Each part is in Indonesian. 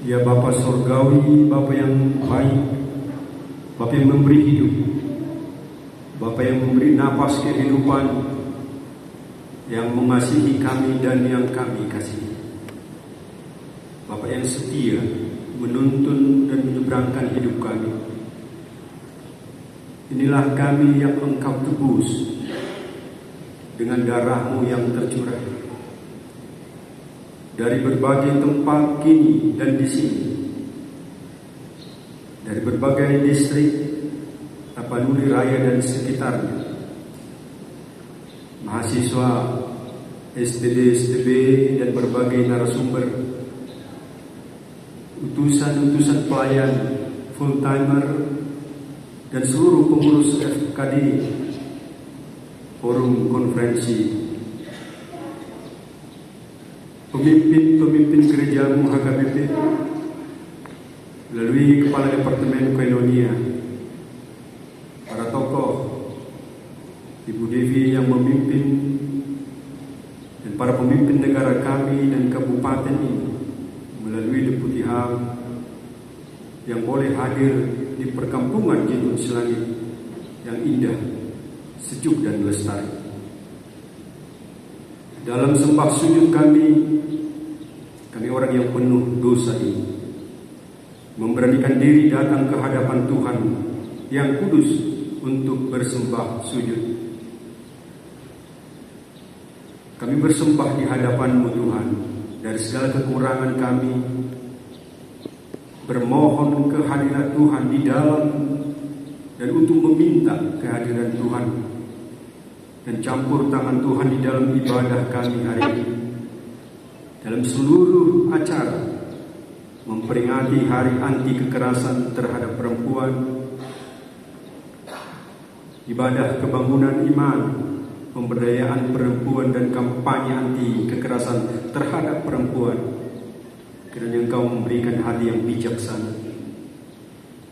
Ya Bapa Surgawi, Bapa yang baik, Bapa yang memberi hidup, Bapa yang memberi napas kehidupan, yang mengasihi kami dan yang kami kasihi. Bapa yang setia, menuntun dan menyeberangkan hidup kami. Inilah kami yang Engkau tebus dengan darah-Mu yang tercurah. Dari berbagai tempat kini dan di sini, dari berbagai distrik Tapanuli Raya dan sekitarnya, mahasiswa STD, STB dan berbagai narasumber, utusan-utusan pelayan, full timer dan seluruh pengurus FKD, forum konferensi, pemimpin gereja-Mu HKBP, melalui Kepala Departemen Koinonia, para tokoh, Ibu Devi yang memimpin, dan para pemimpin negara kami dan kabupaten ini, melalui Deputi HAM yang boleh hadir di perkampungan Jitun Selangit yang indah, sejuk dan lestari. Dalam sembah sujud kami orang yang penuh dosa ini, memberanikan diri datang ke hadapan Tuhan yang kudus untuk bersembah sujud. Kami bersembah di hadapan-Mu Tuhan, dari segala kekurangan kami, bermohon kehadiran Tuhan di dalam dan untuk meminta kehadiran Tuhan dan campur tangan Tuhan di dalam ibadah kami hari ini. Dalam seluruh acara memperingati hari anti kekerasan terhadap perempuan, ibadah kebangunan iman, pemberdayaan perempuan dan kampanye anti kekerasan terhadap perempuan, kiranya Engkau memberikan hati yang bijaksana.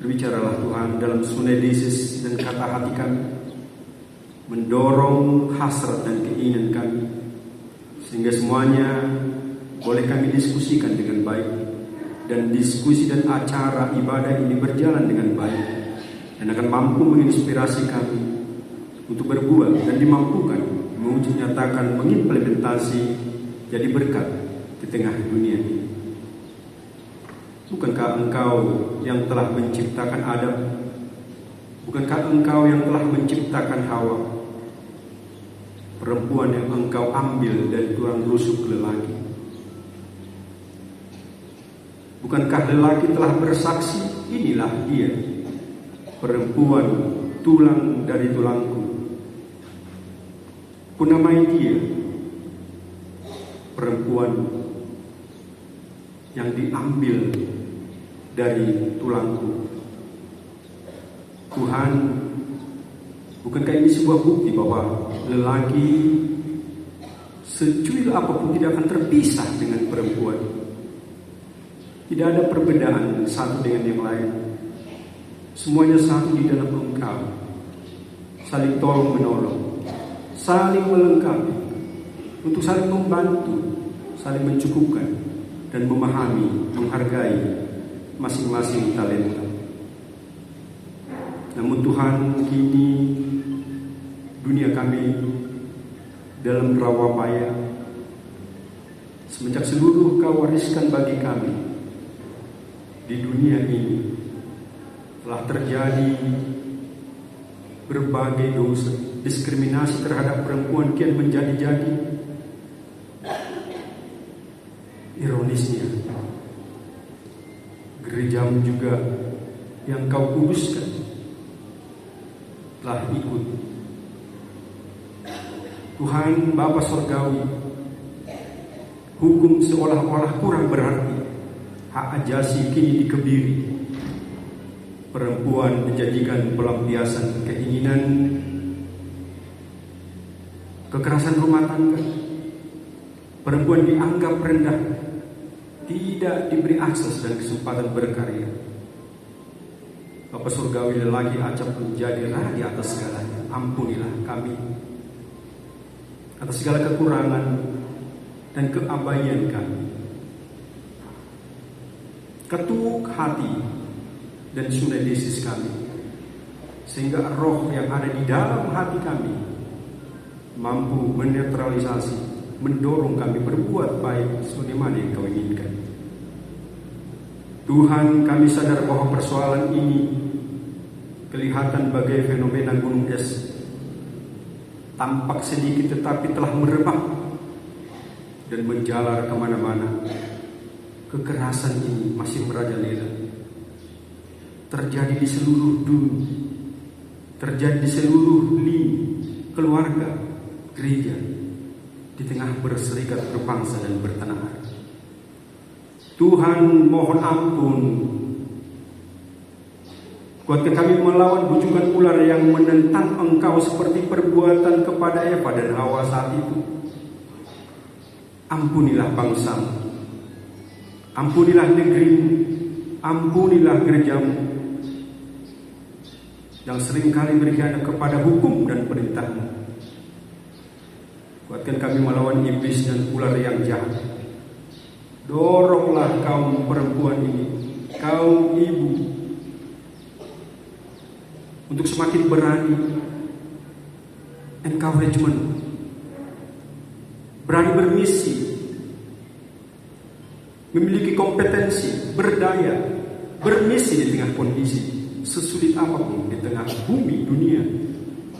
Berbicaralah Tuhan dalam sunedesis dan kata hati kami, mendorong hasrat dan keinginan kami, sehingga semuanya boleh kami diskusikan dengan baik, dan diskusi dan acara ibadah ini berjalan dengan baik, dan akan mampu menginspirasi kami untuk berbuat dan dimampukan mewujud nyatakan, mengimplementasi jadi berkat di tengah dunia ini. Bukankah Engkau yang telah menciptakan Adam? Bukankah Engkau yang telah menciptakan Hawa, perempuan yang Engkau ambil dari tulang rusuk lelaki? Bukankah lelaki telah bersaksi, inilah dia, perempuan tulang dari tulangku. Kunamai dia perempuan yang diambil dari tulangku. Tuhan, bukankah ini sebuah bukti bahwa lelaki secuil apapun tidak akan terpisah dengan perempuan? Tidak ada perbedaan satu dengan yang lain. Semuanya satu di dalam Engkau, saling tolong menolong, saling melengkapi, untuk saling membantu, saling mencukupkan, dan memahami, menghargai masing-masing talenta. Namun Tuhan, kini dunia kami dalam rawabaya, semenjak seluruh Kau wariskan bagi kami di dunia ini telah terjadi berbagai dosa, diskriminasi terhadap perempuan kian menjadi-jadi. Ironisnya, gerejamu juga yang Kau kuduskan telah ikut. Tuhan Bapa Surgawi, hukum seolah-olah kurang berarti. Hak ajasi kini dikebiri. Perempuan dijadikan pelampiasan keinginan, kekerasan rumah tangga. Perempuan dianggap rendah, tidak diberi akses dan kesempatan berkarya. Bapa Surgawi, lelaki acap menjadi raja atas segalanya. Ampunilah kami atas segala kekurangan dan keabaian kami. ketuk hati dan sunedesis kami, sehingga roh yang ada di dalam hati kami mampu menetralisasi, mendorong kami berbuat baik sebagaimana yang Kau inginkan. Tuhan, kami sadar bahwa persoalan ini kelihatan bagai fenomena gunung es, tampak sedikit tetapi telah merebak dan menjalar kemana-mana. Kekerasan ini masih merajalela, terjadi di seluruh dunia, terjadi di seluruh lini keluarga, gereja, di tengah berserikat berbangsa dan bertanah air. Tuhan, mohon ampun, kuatkan kami melawan bujukan ular yang menentang Engkau seperti perbuatan kepada Eva dan Hawa saat itu. Ampunilah bangsamu, ampunilah negerimu, ampunilah gerejamu yang seringkali berkhianat kepada hukum dan perintahmu. Kuatkan kami melawan iblis dan ular yang jahat. Doronglah kaum perempuan ini, kaum ibu, untuk semakin berani encouragement, berani bermisi, memiliki kompetensi, berdaya, bermisi di tengah kondisi sesulit apapun, di tengah bumi, dunia,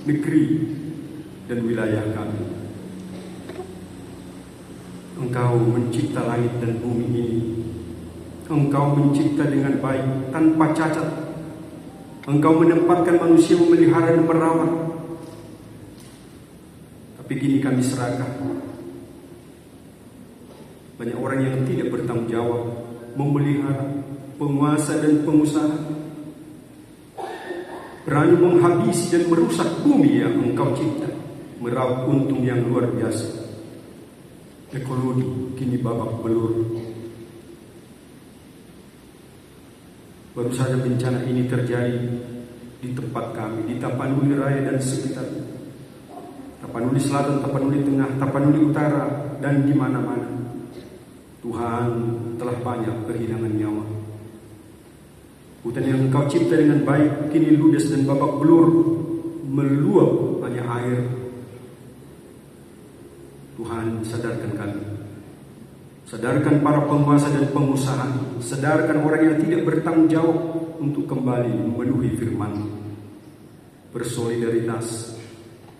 negeri, dan wilayah kami. Engkau mencipta langit dan bumi ini. Engkau mencipta dengan baik, tanpa cacat. Engkau menempatkan manusia memelihara dan merawat. Tapi kini kami serakah. Banyak orang yang tidak bertanggung jawab memelihara, penguasa dan pengusaha, berani menghabisi dan merusak bumi yang Engkau cipta, meraup untung yang luar biasa. Ekologi kini babak belur. Baru saja bencana ini terjadi di tempat kami, di Tapanuli Raya dan sekitarnya, Tapanuli Selatan, Tapanuli Tengah, Tapanuli Utara, dan di mana-mana. Tuhan, telah banyak kehilangan nyawa. Hutan yang Engkau cipta dengan baik kini ludes dan babak belur, meluap banyak air. Tuhan, sadarkan kami, sadarkan para penguasa dan pengusaha, sadarkan orang yang tidak bertanggung jawab untuk kembali memenuhi firman, bersolidaritas,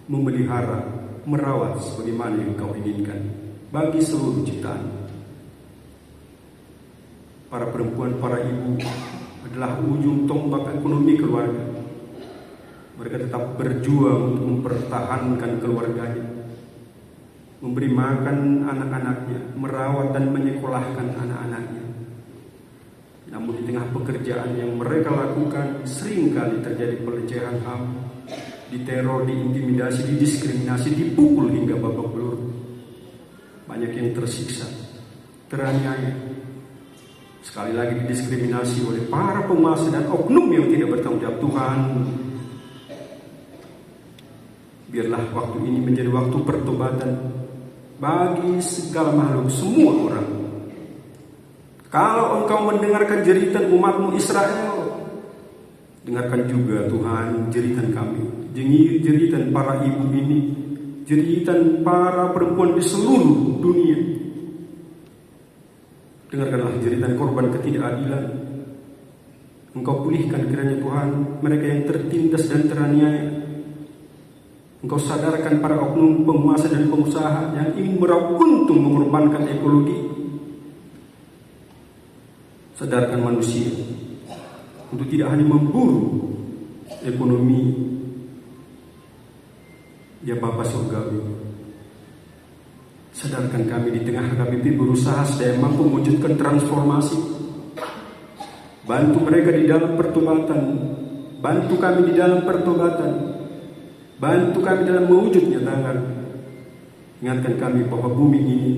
memelihara, merawat sebagaimana yang Kau inginkan bagi seluruh ciptaan. Para perempuan, para ibu adalah ujung tombak ekonomi keluarga. Mereka tetap berjuang untuk mempertahankan keluarganya, memberi makan anak-anaknya, merawat dan menyekolahkan anak-anaknya. Namun di tengah pekerjaan yang mereka lakukan, seringkali terjadi pelecehan HAM, diteror, diintimidasi, didiskriminasi, dipukul hingga babak belur. Banyak yang tersiksa, teraniaya, sekali lagi didiskriminasi oleh para penguasa dan oknum yang tidak bertanggung jawab. Tuhan, biarlah waktu ini menjadi waktu pertobatan bagi segala makhluk, semua orang. Kalau Engkau mendengarkan jeritan umat-Mu Israel, dengarkan juga Tuhan jeritan kami, jeritan para ibu ini, jeritan para perempuan di seluruh dunia. Dengarkanlah jeritan korban ketidakadilan. Engkau pulihkan kiranya Tuhan mereka yang tertindas dan teraniaya. Engkau sadarkan para oknum penguasa dan pengusaha yang ingin meraup untung mengorbankan ekologi. Sadarkan manusia untuk tidak hanya memburu ekonomi ya Bapa Surgawi. Sadarkan kami di tengah KBP berusaha sedaya mampu mewujudkan transformasi. Bantu mereka di dalam pertobatan. Bantu kami di dalam pertobatan. Bantu kami dalam mewujudnya tangan. Ingatkan kami bahwa bumi ini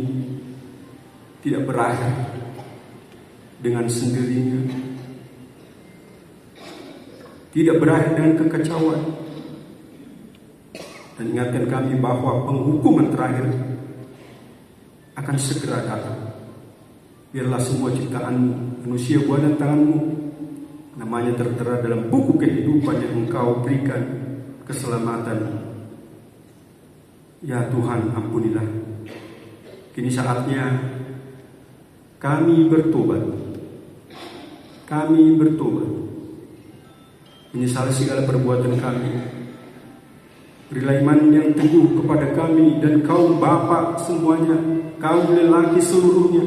tidak berakhir dengan sendirinya, tidak berakhir dengan kekacauan. Dan ingatkan kami bahwa penghukuman terakhir akan segera datang. Biarlah semua ciptaan manusia buatan tanganmu, namanya tertera dalam buku kehidupan yang Engkau berikan keselamatan. Ya Tuhan, ampunilah. Kini saatnya kami bertobat. Kami bertobat, menyesali segala perbuatan kami. Berilah iman yang teguh kepada kami dan kaum bapa semuanya, kaum lelaki seluruhnya,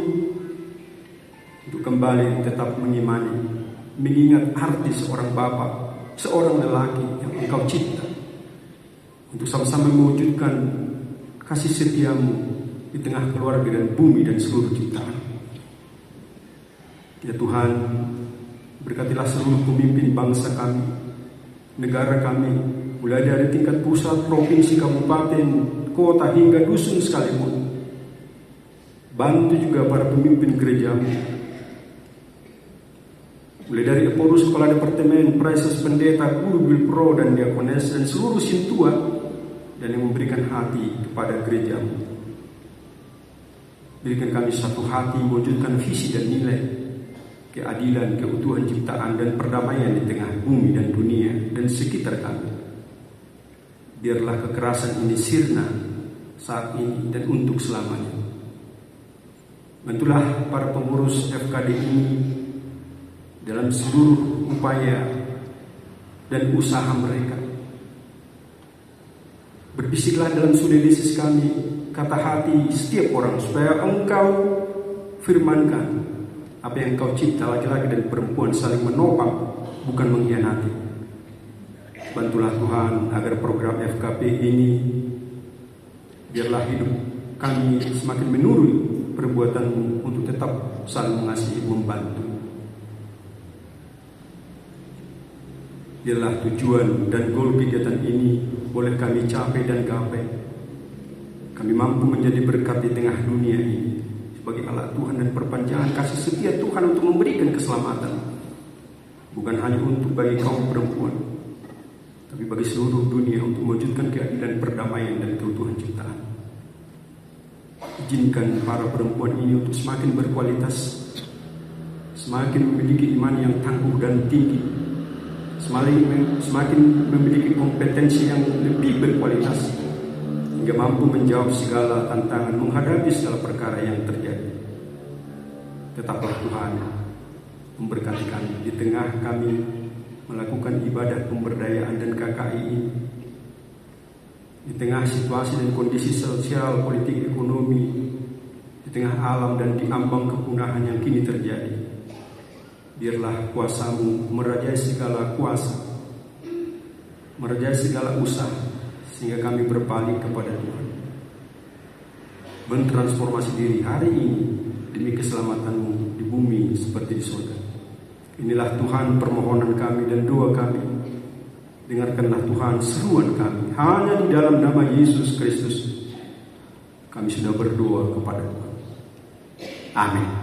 untuk kembali tetap mengimani, mengingat arti seorang bapa, seorang lelaki yang Engkau cipta, untuk sama-sama mewujudkan kasih setiamu di tengah keluarga dan bumi dan seluruh ciptaan. Ya Tuhan, berkatilah seluruh pemimpin bangsa kami, negara kami, mulai dari tingkat pusat, provinsi, kabupaten, kota, hingga dusun sekalipun. Bantu juga para pemimpin gerejamu, mulai dari Epodus, kepala departemen, preses, pendeta, guru, bilpro, dan diakones, dan seluruh sintua, dan yang memberikan hati kepada gerejamu. Berikan kami satu hati mewujudkan visi dan nilai, keadilan, keutuhan ciptaan, dan perdamaian di tengah bumi dan dunia dan sekitar kami. Biarlah kekerasan ini sirna saat ini dan untuk selamanya. Bantulah para pengurus FKD ini dalam seluruh upaya dan usaha mereka. Berbisiklah dalam sudedesis kami kata hati setiap orang, supaya Engkau firmankan apa yang Engkau cipta, laki-laki dan perempuan saling menopang, bukan mengkhianati. Bantulah Tuhan agar program FKP ini, biarlah hidup kami semakin menurut perbuatan-Mu untuk tetap saling mengasihi, membantu. Biarlah tujuan dan goal kegiatan ini boleh kami capai dan gapai. Kami mampu menjadi berkat di tengah dunia ini sebagai alat Tuhan dan perpanjangan kasih setia Tuhan untuk memberikan keselamatan, bukan hanya untuk bagi kaum perempuan, tapi bagi seluruh dunia, untuk mewujudkan keadilan, perdamaian, dan keutuhan ciptaan. Izinkan para perempuan ini untuk semakin berkualitas, semakin memiliki iman yang tangguh dan tinggi, semakin memiliki kompetensi yang lebih berkualitas, hingga mampu menjawab segala tantangan, menghadapi segala perkara yang terjadi. Tetaplah Tuhan memberkati kami di tengah kami melakukan ibadah pemberdayaan dan KKI ini, di tengah situasi dan kondisi sosial, politik, ekonomi, di tengah alam dan di ambang kepunahan yang kini terjadi. Biarlah kuasa-Mu merajai segala kuasa, merajai segala usaha, sehingga kami berpaling kepada Tuhan, mentransformasi diri hari ini demi keselamatan-Mu di bumi seperti di surga. Inilah Tuhan permohonan kami dan doa kami. Dengarkanlah Tuhan seruan kami. Hanya di dalam nama Yesus Kristus kami sudah berdoa kepada Tuhan. Amin.